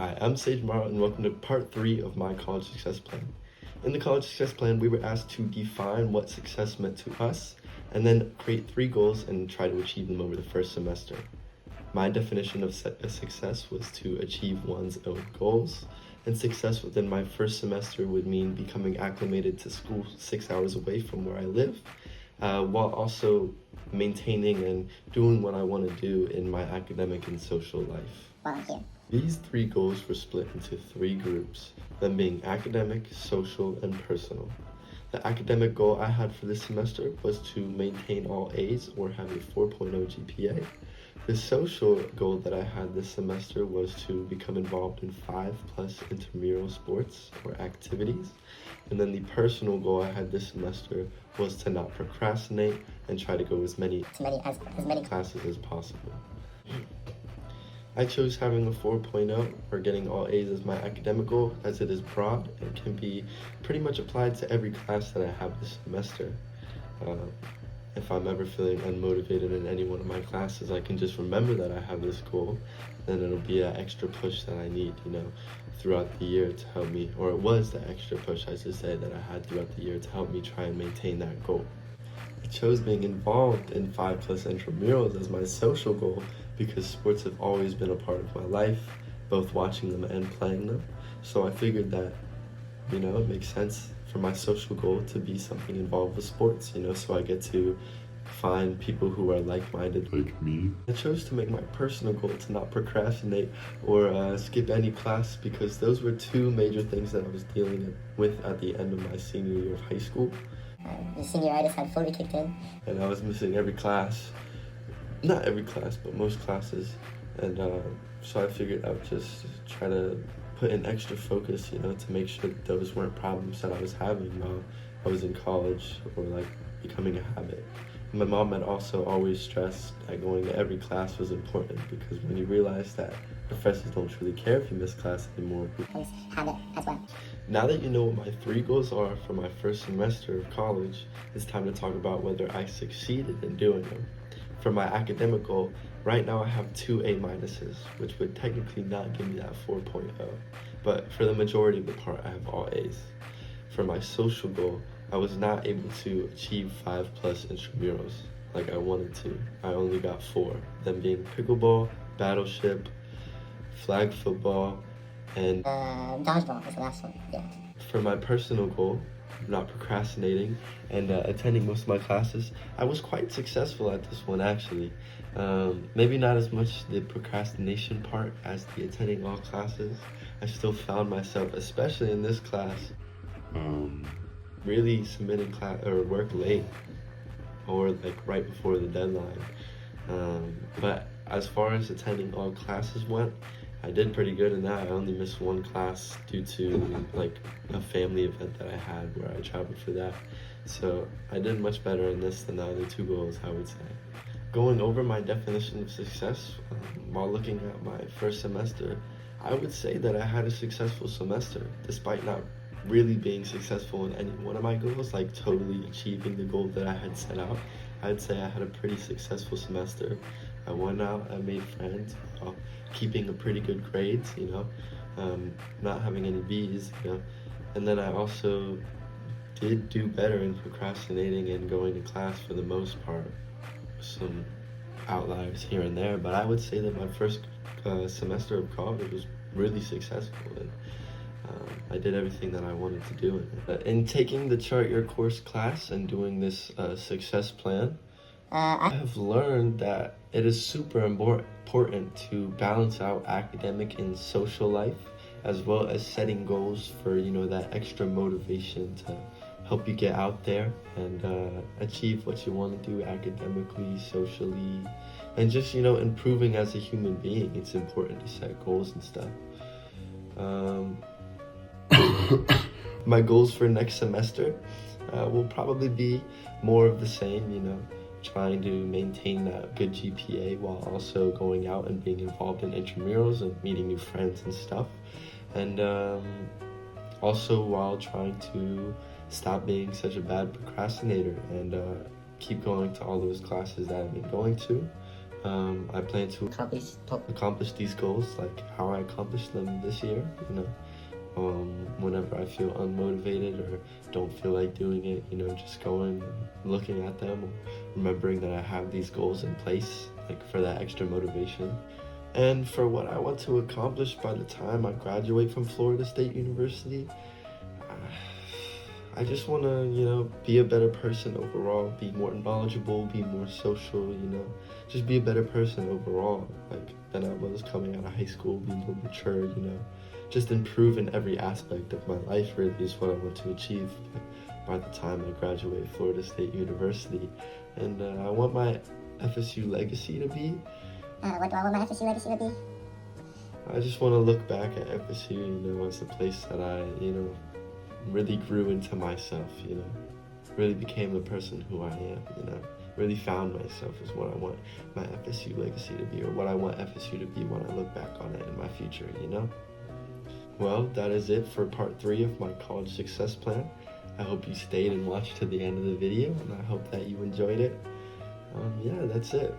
Hi, I'm Sage Mara and welcome to part 3 of my college success plan. In the college success plan, we were asked to define what success meant to us and then create 3 goals and try to achieve them over the first semester. My definition of success was to achieve one's own goals, and success within my first semester would mean becoming acclimated to school 6 hours away from where I live, while also maintaining and doing what I want to do in my academic and social life. Volunteer. These 3 goals were split into 3 groups, them being academic, social, and personal. The academic goal I had for this semester was to maintain all A's or have a 4.0 GPA. The social goal that I had this semester was to become involved in 5+ intramural sports or activities. And then the personal goal I had this semester was to not procrastinate and try to go as many classes as possible. I chose having a 4.0 or getting all A's as my academic goal, as it is broad and can be pretty much applied to every class that I have this semester. If I'm ever feeling unmotivated in any one of my classes, I can just remember that I have this goal, then it'll be an extra push that I need, throughout the year to help me, or it was the extra push, I should say, that I had throughout the year to help me try and maintain that goal. I chose being involved in 5+ intramurals as my social goal because sports have always been a part of my life, both watching them and playing them. So I figured that, it makes sense for my social goal to be something involved with sports, so I get to find people who are like-minded like me. I chose to make my personal goal to not procrastinate or skip any class because those were 2 major things that I was dealing with at the end of my senior year of high school. The senioritis had fully kicked in. And I was missing every class. Not every class, but most classes. And so I figured I would just try to put in extra focus, to make sure that those weren't problems that I was having while I was in college or becoming a habit. My mom had also always stressed that going to every class was important because when you realize that professors don't really care if you miss class anymore. Habit as well. Now that you know what my 3 goals are for my first semester of college, it's time to talk about whether I succeeded in doing them. For my academic goal, right now I have 2 A-, which would technically not give me that 4.0, but for the majority of the part I have all A's. For my social goal, I was not able to achieve 5+ intramurals like I wanted to. I only got 4, them being pickleball, battleship, flag football, and dodgeball is the last one, yeah. For my personal goal, not procrastinating and attending most of my classes, I was quite successful at this one actually. Maybe not as much the procrastination part as the attending all classes. I still found myself, especially in this class, really submitting work late or right before the deadline. But as far as attending all classes went, I did pretty good in that. I only missed 1 class due to a family event that I had where I traveled for that. So I did much better in this than the other 2 goals, I would say. Going over my definition of success while looking at my first semester, I would say that I had a successful semester, despite not really being successful in any one of my goals, totally achieving the goal that I had set out. I'd say I had a pretty successful semester. I went out, I made friends, keeping a pretty good grades, not having any B's, and then I also did do better in procrastinating and going to class for the most part. Some outliers here and there, but I would say that my first semester of college was really successful, and I did everything that I wanted to do in it. In taking the Chart Your Course class and doing this success plan, I have learned that it is super important to balance out academic and social life, as well as setting goals for, that extra motivation to help you get out there and achieve what you want to do academically, socially, and just, improving as a human being. It's important to set goals and stuff. My goals for next semester will probably be more of the same, trying to maintain that good GPA while also going out and being involved in intramurals and meeting new friends and stuff. And also while trying to stop being such a bad procrastinator and keep going to all those classes that I've been going to. I plan to accomplish these goals, like how I accomplished them this year, you know. Whenever I feel unmotivated or don't feel like doing it, you know, just going and looking at them, remembering that I have these goals in place, like for that extra motivation. And for what I want to accomplish by the time I graduate from Florida State University, I just want to, you know, be a better person overall, be more knowledgeable, be more social, you know, just be a better person overall, like, than I was coming out of high school, be more mature, you know, just improve in every aspect of my life really is what I want to achieve by the time I graduate Florida State University. And I want my FSU legacy to be, What do I want my FSU legacy to be? I just want to look back at FSU, you know, as a place that I, you know, really grew into myself, you know, really became the person who I am, you know, really found myself is what I want my FSU legacy to be, or what I want FSU to be when I look back on it in my future, you know. Well, that is it for part 3 of my college success plan. I hope you stayed and watched to the end of the video, and I hope that you enjoyed it. Yeah, that's it.